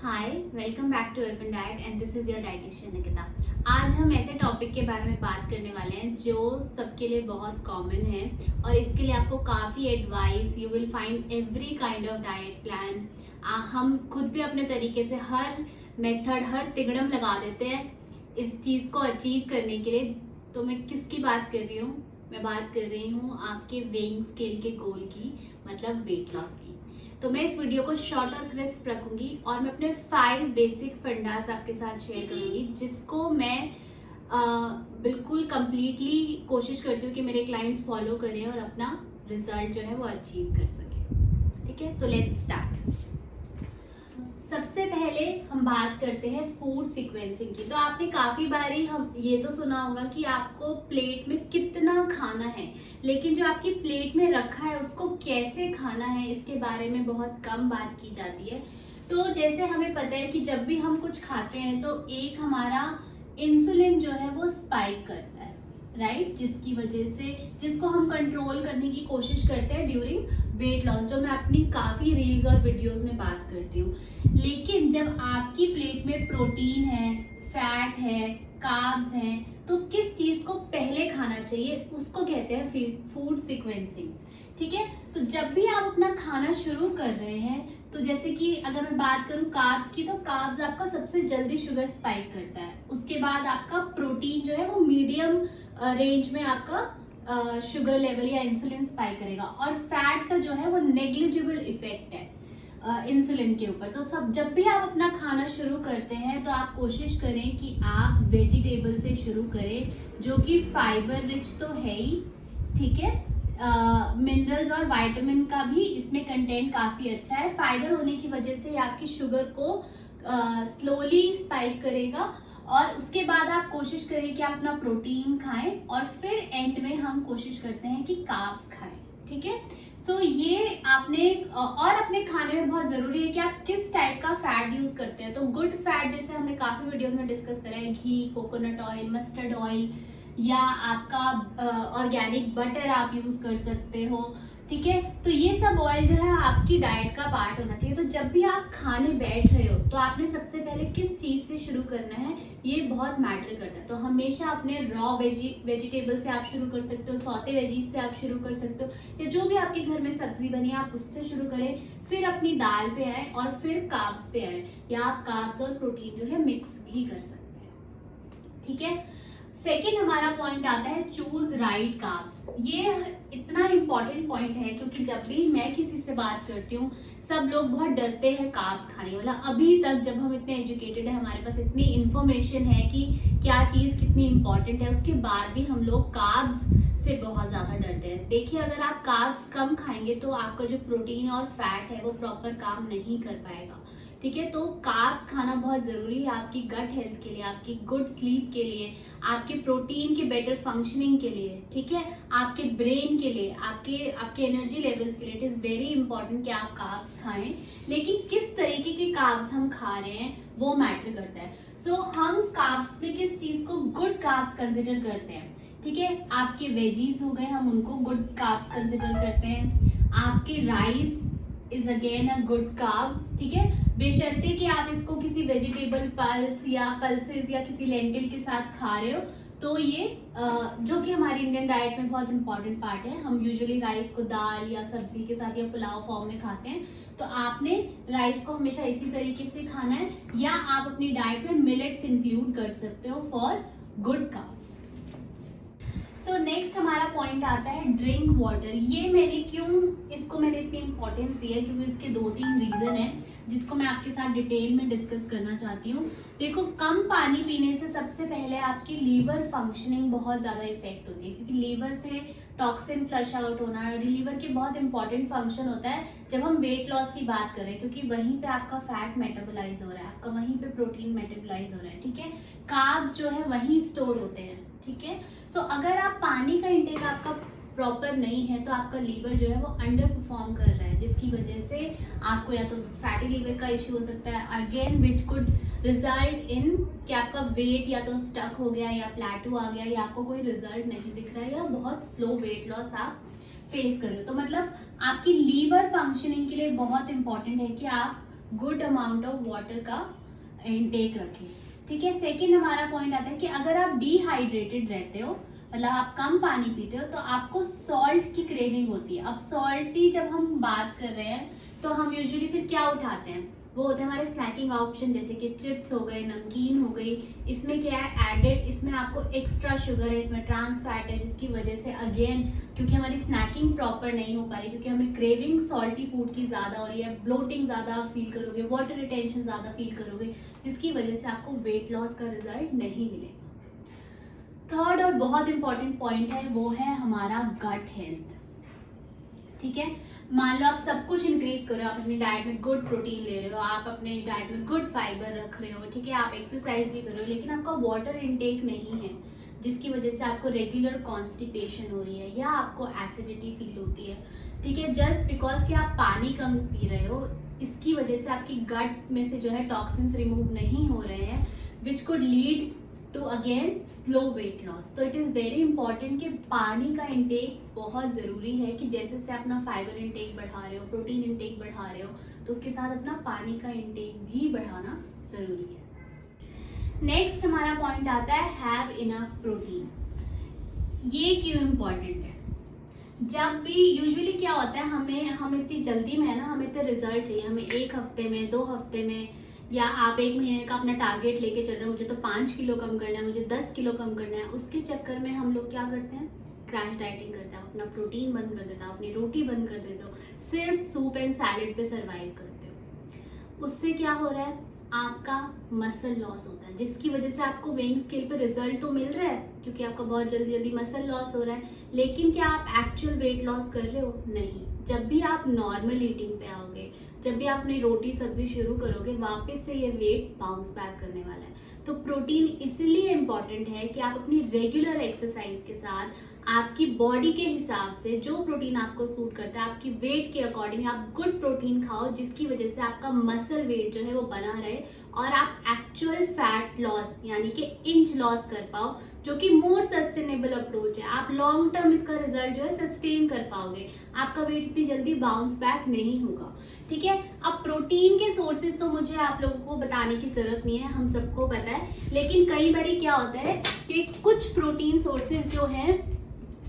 Hi, welcome back to Urban Diet and this is your dietitian Nikita. आज हम ऐसे topic के बारे में बात करने वाले हैं जो सबके लिए बहुत कॉमन है और इसके लिए आपको काफ़ी advice you will find every kind of diet plan. हम खुद भी अपने तरीके से हर मेथड हर तिगड़म लगा देते हैं इस चीज़ को अचीव करने के लिए। तो मैं किसकी बात कर रही हूँ? मैं बात कर रही हूँ आपके वेइंग स्केल के गोल की, मतलब वेट लॉस की। तो मैं इस वीडियो को शॉर्ट और क्रिस्प रखूंगी और मैं अपने 5 बेसिक फंडास आपके साथ शेयर करूंगी जिसको मैं बिल्कुल कंप्लीटली कोशिश करती हूँ कि मेरे क्लाइंट्स फॉलो करें और अपना रिजल्ट जो है वो अचीव कर सकें। ठीक है, तो लेट्स स्टार्ट। सबसे पहले हम बात करते हैं फूड सीक्वेंसिंग की। तो आपने काफ़ी बारी हम ये तो सुना होगा कि आपको प्लेट में कितना खाना है, लेकिन जो आपकी प्लेट में रखा है उसको कैसे खाना है इसके बारे में बहुत कम बात की जाती है। तो जैसे हमें पता है कि जब भी हम कुछ खाते हैं तो एक हमारा इंसुलिन जो है वो स्पाइक करता है, राइट, जिसकी वजह से जिसको हम कंट्रोल करने की कोशिश करते हैं ड्यूरिंग वेट लॉस, जो मैं अपनी काफ़ी रील्स और वीडियोस में बात करती हूँ। लेकिन जब आपकी प्लेट में प्रोटीन है, फैट है, कार्ब्स हैं, तो किस चीज़ को पहले खाना चाहिए उसको कहते हैं फूड सीक्वेंसिंग। ठीक है, तो जब भी आप अपना खाना शुरू कर रहे हैं, तो जैसे कि अगर मैं बात करूं कार्ब्स की, तो कार्ब्स आपका सबसे जल्दी शुगर स्पाइक करता है। उसके बाद आपका प्रोटीन जो है वो मीडियम रेंज में आपका शुगर लेवल या इंसुलिन स्पाइक करेगा, और फैट का जो है वो नेग्लिजिबल इफेक्ट है इंसुलिन के ऊपर। तो सब जब भी आप अपना खाना शुरू करते हैं तो आप कोशिश करें कि आप वेजिटेबल से शुरू करें, जो कि फाइबर रिच तो है ही, ठीक है, मिनरल्स और विटामिन का भी इसमें कंटेंट काफ़ी अच्छा है। फाइबर होने की वजह से आपकी शुगर को स्लोली स्पाइक करेगा, और उसके बाद आप कोशिश करें कि आप अपना प्रोटीन खाएं, और फिर एंड में हम कोशिश करते हैं कि कार्ब्स खाएं। ठीक है, तो ये आपने और अपने खाने में बहुत ज़रूरी है कि आप किस टाइप का फैट यूज़ करते हैं। तो गुड फैट जैसे हमने काफ़ी वीडियोस में डिस्कस करा है, घी, कोकोनट ऑयल, मस्टर्ड ऑयल, या आपका ऑर्गेनिक बटर आप यूज़ कर सकते हो। ठीक है, तो ये सब ऑयल जो है आपकी डाइट का पार्ट होना चाहिए। तो जब भी आप खाने बैठ रहे हो तो आपने सबसे पहले किस चीज़ से शुरू करना है ये बहुत मैटर करता है। तो हमेशा अपने रॉ वेजिटेबल से आप शुरू कर सकते हो, सौते वेजीज से आप शुरू कर सकते हो, या जो भी आपके घर में सब्जी बनी है आप उससे शुरू करें, फिर अपनी दाल पे आए और फिर कार्ब्स पे आए, या आप कार्ब्स और प्रोटीन जो है मिक्स भी कर सकते हैं। ठीक है, सेकेंड हमारा पॉइंट आता है चूज राइट कार्ब्स। ये इतना इम्पोर्टेंट पॉइंट है क्योंकि जब भी मैं किसी से बात करती हूँ सब लोग बहुत डरते हैं कार्ब्स खाने वाला। अभी तक जब हम इतने एजुकेटेड है, हमारे पास इतनी इन्फॉर्मेशन है कि क्या चीज़ कितनी इम्पोर्टेंट है, उसके बाद भी हम लोग कार्ब्स से बहुत ज़्यादा डरते हैं। देखिए, अगर आप कार्ब्स कम खाएंगे तो आपका जो प्रोटीन और फैट है वो प्रॉपर काम नहीं कर पाएगा। ठीक है, तो कार्ब्स खाना बहुत ज़रूरी है आपकी गट हेल्थ के लिए, आपकी गुड स्लीप के लिए, आपके प्रोटीन के बेटर फंक्शनिंग के लिए। ठीक है, आपके ब्रेन के लिए, आपके एनर्जी लेवल्स के लिए इट इज़ वेरी इंपॉर्टेंट कि आप कार्ब्स खाएं। लेकिन किस तरीके के कार्ब्स हम खा रहे हैं वो मैटर करता है। सो हम कार्ब्स में किस चीज़ को गुड कार्ब्स कंसिडर करते हैं। ठीक है, आपके वेजीज हो गए, हम उनको गुड कार्ब्स कंसिडर करते हैं। आपके rice is again a good carb. ठीक है, बेशर्ते कि आप इसको किसी वेजिटेबल पल्स या पल्सेस या किसी लेंटिल के साथ खा रहे हो, तो ये जो कि हमारी इंडियन डाइट में बहुत इंपॉर्टेंट पार्ट है। हम यूजुअली राइस को दाल या सब्जी के साथ या पुलाव फॉर्म में खाते हैं, तो आपने राइस को हमेशा इसी तरीके से खाना है, या आप अपनी डाइट में मिलेट्स इंक्लूड कर सकते हो फॉर गुड कार्ब्स। तो नेक्स्ट हमारा पॉइंट आता है ड्रिंक वाटर। ये मैंने इतनी इंपॉर्टेंस दी है क्योंकि इसके 2-3 रीजन है जिसको मैं आपके साथ डिटेल में डिस्कस करना चाहती हूँ। देखो, कम पानी पीने से सबसे पहले आपकी लीवर फंक्शनिंग बहुत ज़्यादा इफेक्ट होती है, क्योंकि लीवर से टॉक्सिन फ्लश आउट होना, लीवर के बहुत इंपॉर्टेंट फंक्शन होता है जब हम वेट लॉस की बात कर रहे हैं, क्योंकि वहीं पे आपका फैट मेटाबोलाइज हो रहा है, आपका वहीं पे प्रोटीन मेटाबोलाइज हो रहा है। ठीक है, कार्ब्स जो है वहीं स्टोर होते हैं। ठीक है, सो अगर आप पानी का इंटेक आपका प्रॉपर नहीं है तो आपका लीवर जो है वो अंडर परफॉर्म कर रहा है, जिसकी वजह से आपको या तो फैटी लीवर का इश्यू हो सकता है, again which could result in कि आपका वेट या तो स्टक हो गया या प्लेटू आ गया, या आपको कोई रिजल्ट नहीं दिख रहा है, या बहुत स्लो वेट लॉस आप फेस कर रहे हो। तो मतलब आपकी लीवर फंक्शनिंग के लिए बहुत इंपॉर्टेंट है कि आप गुड अमाउंट ऑफ वाटर का इनटेक रखें। ठीक है, सेकेंड हमारा पॉइंट आता है कि अगर आप डिहाइड्रेटेड रहते हो, मतलब आप कम पानी पीते हो, तो आपको सॉल्ट की क्रेविंग होती है। अब सॉल्टी जब हम बात कर रहे हैं तो हम यूजुअली फिर क्या उठाते हैं, वो होते हैं हमारे स्नैकिंग ऑप्शन, जैसे कि चिप्स हो गए, नमकीन हो गई। इसमें क्या है एडेड, इसमें आपको एक्स्ट्रा शुगर है, इसमें ट्रांस फैट है, जिसकी वजह से अगेन क्योंकि हमारी स्नैकिंग प्रॉपर नहीं हो पा रही, क्योंकि हमें क्रेविंग सॉल्टी फूड की ज़्यादा हो रही है, ब्लोटिंग ज़्यादा फील करोगे, वाटर रिटेंशन ज़्यादा फील करोगे, जिसकी वजह से आपको वेट लॉस का रिजल्ट नहीं मिलेगा। थर्ड और बहुत इंपॉर्टेंट पॉइंट है वो है हमारा गट हेल्थ। ठीक है, मान लो आप सब कुछ इंक्रीज कर रहे हो, आप अपनी डाइट में गुड प्रोटीन ले रहे हो, आप अपने डाइट में गुड फाइबर रख रहे हो, ठीक है, आप एक्सरसाइज भी कर रहे हो, लेकिन आपका वाटर इनटेक नहीं है, जिसकी वजह से आपको रेगुलर कॉन्स्टिपेशन हो रही है या आपको एसिडिटी फील होती है। ठीक है, जस्ट बिकॉज कि आप पानी कम पी रहे हो, इसकी वजह से आपकी गट में से जो है टॉक्सिन्स रिमूव नहीं हो रहे हैं, which could lead to again slow weight loss. तो इट इज़ वेरी इंपॉर्टेंट कि पानी का इंटेक बहुत ज़रूरी है, कि जैसे से अपना फाइबर इंटेक बढ़ा रहे हो, प्रोटीन इंटेक बढ़ा रहे हो, तो उसके साथ अपना पानी का इंटेक भी बढ़ाना ज़रूरी है। नेक्स्ट हमारा पॉइंट आता है हैव इनफ प्रोटीन। ये क्यों इम्पॉर्टेंट है? जब भी यूजुअली क्या होता है, हम इतनी जल्दी में है ना, हमें इतने रिजल्ट चाहिए, हमें 1 हफ्ते में, 2 हफ्ते में, या आप 1 महीने का अपना टारगेट लेके चल रहे हो, मुझे तो 5 किलो कम करना है, मुझे 10 किलो कम करना है। उसके चक्कर में हम लोग क्या करते हैं, क्रैश डाइटिंग करते हैं, अपना प्रोटीन बंद कर देते हो, अपनी रोटी बंद कर देते हो, सिर्फ सूप एंड सैलेड पे सर्वाइव करते हो। उससे क्या हो रहा है, आपका मसल लॉस होता है, जिसकी वजह से आपको वेइंग स्केल पे रिजल्ट तो मिल रहा है, क्योंकि आपका बहुत जल्दी जल्दी मसल लॉस हो रहा है, लेकिन क्या आप एक्चुअल वेट लॉस कर रहे हो? नहीं। जब भी आप नॉर्मल ईटिंग पे आओगे, जब भी आप अपनी रोटी सब्जी शुरू करोगे, वापस से ये वेट बाउंस बैक करने वाला है। तो प्रोटीन इसलिए इम्पॉर्टेंट है कि आप अपनी रेगुलर एक्सरसाइज के साथ आपकी बॉडी के हिसाब से जो प्रोटीन आपको सूट करता है, आपकी वेट के अकॉर्डिंग आप गुड प्रोटीन खाओ, जिसकी वजह से आपका मसल वेट जो है वो बना रहे और आप एक्चुअल फैट लॉस यानी कि इंच लॉस कर पाओ, जो कि मोर सस्टेनेबल अप्रोच है। आप लॉन्ग टर्म इसका रिजल्ट जो है सस्टेन कर पाओगे, आपका वेट इतनी जल्दी बाउंस बैक नहीं होगा। ठीक है, अब प्रोटीन के सोर्सेज तो मुझे आप लोगों को बताने की जरूरत नहीं है, हम सबको पता है, लेकिन कई बार क्या होता है कि कुछ प्रोटीन सोर्सेज जो हैं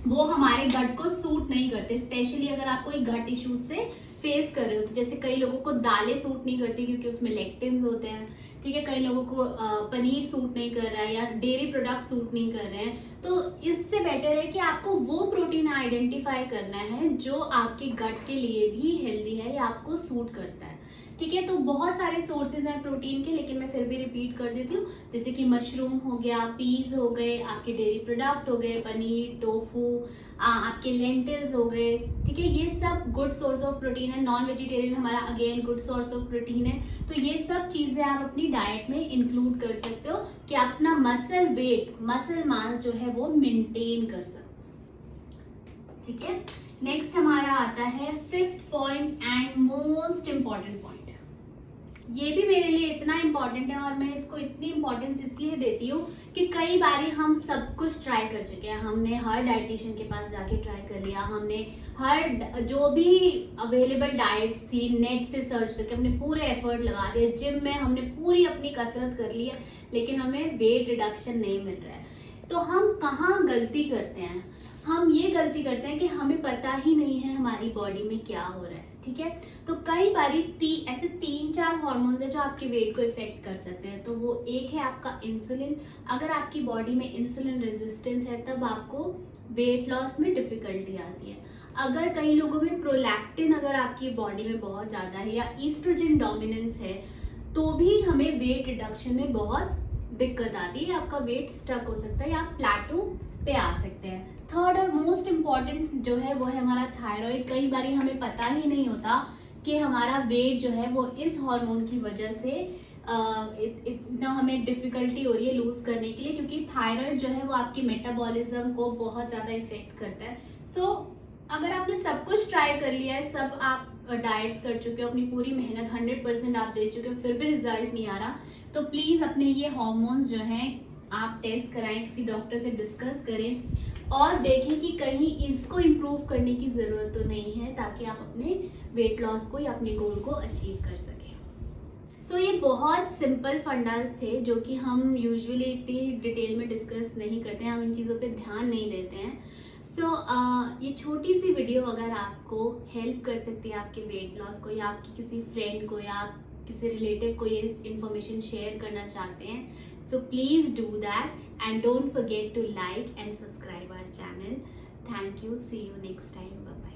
वो हमारे गट को सूट नहीं करते, स्पेशली अगर आप कोई गट इश्यूज से फेस कर रहे हो। तो जैसे कई लोगों को दालें सूट नहीं करती क्योंकि उसमें लेक्टिन्स होते हैं, ठीक है, कई लोगों को पनीर सूट नहीं कर रहा है या डेयरी प्रोडक्ट सूट नहीं कर रहे हैं। तो इससे बेटर है कि आपको वो प्रोटीन आइडेंटिफाई करना है जो आपके गट के लिए भी हेल्दी है या आपको सूट करता है। ठीक है, तो बहुत सारे सोर्सेज हैं प्रोटीन के, लेकिन मैं फिर भी रिपीट कर देती हूँ, जैसे कि मशरूम हो गया, पीज हो गए, आपके डेयरी प्रोडक्ट हो गए, पनीर, टोफू, आपके लेंटिल्स हो गए। ठीक है, ये सब गुड सोर्स ऑफ प्रोटीन है। नॉन वेजिटेरियन हमारा again good source of protein है। तो ये सब चीज़ें आप अपनी डाइट में इंक्लूड कर सकते हो कि अपना मसल वेट, मसल मास जो है वो मेंटेन कर सको। ठीक है, नेक्स्ट हमारा आता है 5th point and most important point. ये भी मेरे लिए इतना इम्पॉर्टेंट है और मैं इसको इतनी इम्पोर्टेंस इसलिए देती हूँ कि कई बारी हम सब कुछ ट्राई कर चुके हैं, हमने हर डाइटिशियन के पास जाके ट्राई कर लिया, हमने हर जो भी अवेलेबल डाइट्स थी नेट से सर्च करके अपने पूरे एफर्ट लगा दिए, जिम में हमने पूरी अपनी कसरत कर ली है, लेकिन हमें वेट रिडक्शन नहीं मिल रहा है। तो हम कहाँ गलती करते हैं? हम ये गलती करते हैं कि हमें पता ही नहीं है हमारी बॉडी में क्या हो रहा है। ठीक है, तो कई बारी ऐसे 3-4 हार्मोन्स है जो आपके वेट को इफेक्ट कर सकते हैं। तो वो एक है आपका इंसुलिन। अगर आपकी बॉडी में इंसुलिन रेजिस्टेंस है तब आपको वेट लॉस में डिफिकल्टी आती है। अगर कई लोगों में प्रोलैक्टिन अगर आपकी बॉडी में बहुत ज़्यादा है या ईस्ट्रोजन डोमिनेंस है तो भी हमें वेट रिडक्शन में बहुत दिक्कत आती है, आपका वेट स्टक हो सकता है या आप प्लेटो पे आ सकते हैं। थर्ड और मोस्ट इम्पॉर्टेंट जो है वो है हमारा थायराइड। कई बारी हमें पता ही नहीं होता कि हमारा वेट जो है वो इस हार्मोन की वजह से इतना हमें डिफिकल्टी हो रही है लूज करने के लिए, क्योंकि थायराइड जो है वो आपके मेटाबॉलिज्म को बहुत ज़्यादा इफेक्ट करता है। सो अगर आपने सब कुछ ट्राई कर लिया है, सब आप डाइट्स कर चुके हो, अपनी पूरी मेहनत 100% आप दे चुके हो, फिर भी रिजल्ट नहीं आ रहा, तो प्लीज़ अपने ये हार्मोन्स जो हैं आप टेस्ट कराएं, किसी डॉक्टर से डिस्कस करें और देखें कि कहीं इसको इम्प्रूव करने की ज़रूरत तो नहीं है, ताकि आप अपने वेट लॉस को या अपने गोल को अचीव कर सकें। सो ये बहुत सिंपल फंडास थे जो कि हम यूजुअली इतनी डिटेल में डिस्कस नहीं करते हैं, हम इन चीज़ों पे ध्यान नहीं देते हैं। सो ये छोटी सी वीडियो अगर आपको हेल्प कर सकती है आपके वेट लॉस को, या आपकी किसी फ्रेंड को या आप किसी रिलेटिव को ये इन्फॉर्मेशन शेयर करना चाहते हैं, so please do that and don't forget to like and subscribe our channel. Thank you, see you next time, bye bye.